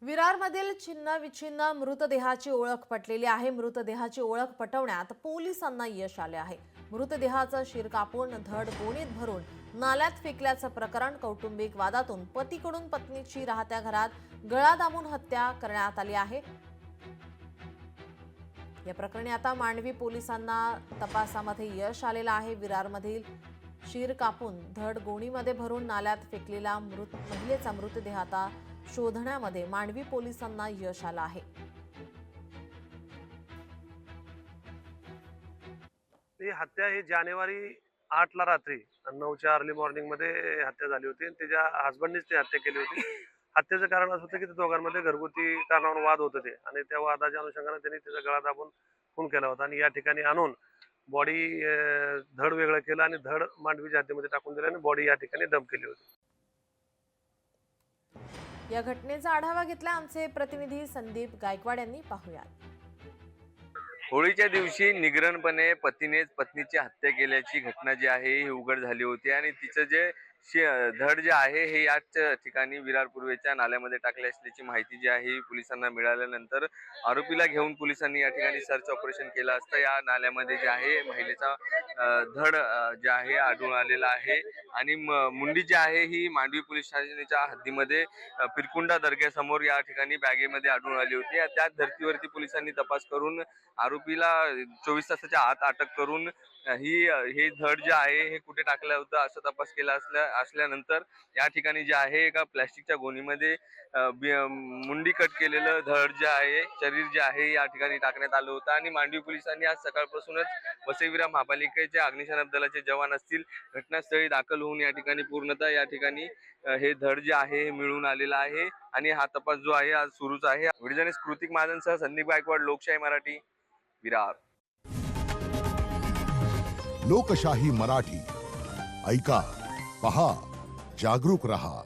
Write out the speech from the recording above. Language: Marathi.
विरारमधील छिन्न विछिन्न मृतदेहाची ओळख पटलेली आहे। मृतदेहाची ओळख पटवण्यात पोलिसांना यश आले आहे। मृतदेहाचा शिर कापून धड गोणीत भरून नाल्यात फेकल्याचं प्रकरण कौटुंबिक वादातून पतीकडून पत्नीची राहत्या घरात गळा दाबून हत्या करण्यात आली आहे। या प्रकरणी आता मांडवी पोलिसांना तपासामध्ये यश आलेलं आहे। विरारमधील शिर कापून धड गोणीमध्ये भरून नाल्यात फेकलेला महिलेचा मृतदेह आता शोधण्यामध्ये मांडवी पोलिसांना यश आलं आहे। ही हत्या ही जानेवारी 8 ला रात्री 9च्या अर्ली मॉर्निंग मध्ये हत्या झाली होती। त्याच्या हसबंडनीच ती हत्या केली होती। हत्येचं कारण असं होतं की दोघांमध्ये घरगुती कारणावरून वाद होत होते आणि त्या वादाच्या अनुषंगाने त्यांनी त्याचा गळा दाबून खून केला होता आणि या ठिकाणी आणून बॉडी धड वेगळं केलं आणि धड मांडवीच्या हद्दीमध्ये टाकून दिलं आणि बॉडी या ठिकाणी डंप केली होती। या घटनेचा आढावा घेतला आमचे प्रतिनिधी संदीप गायकवाड यांनी। पाहूयात। होळीच्या दिवशी निग्रहपणे पतीनेच पत्नीची हत्या केल्याची घटना जी आहे ही उघड झाली होती आणि तिचं जे धड जे आहे हे याच ठिकाणी विरार पूर्वेच्या नाल्यामध्ये टाकले असल्याची माहिती जी आहे पोलिसांना मिळाल्यानंतर आरोपीला घेऊन पोलिसांनी या ठिकाणी सर्च ऑपरेशन केलं असता या नाल्यामध्ये जे आहे महिलेचा धड जे आहे आढळून आलेला आहे आणि मुंडी जी आहे ही मांडवी पोलीस स्टेशनच्या हद्दीमध्ये पिरकुंडा दर्ग्यासमोर या ठिकाणी बॅगेमध्ये आढळून आली होती। त्याच धर्तीवरती पोलिसांनी तपास करून आरोपीला 24 तासाच्या आत अटक करून हे धड जे आहे हे कुठे टाकलं होतं असं तपास केला असल्यानंतर या ठिकाणी जे आहे एका प्लॅस्टिकच्या गोणीमध्ये मुंडी कट केलेलं धड जे आहे शरीर जे आहे या ठिकाणी टाकण्यात आलं होतं आणि मांडवी पोलिसांनी आज सकाळपासूनच वसई महापालिकेचे अग्निशमन दलाचे जवान असतील घटनास्थळी दाखल होऊन या ठिकाणी पूर्णतः या ठिकाणी हे धड जे आहे हे मिळून आलेलं आहे आणि हा तपास जो आहे आज सुरूच आहे। व्हिडिओ जर्नलिस्ट कृतिक महाजनसह संदीप गायकवाड, लोकशाही मराठी, विरार। लोकशाही मराठी ऐका, पहा, जागरूक रहा।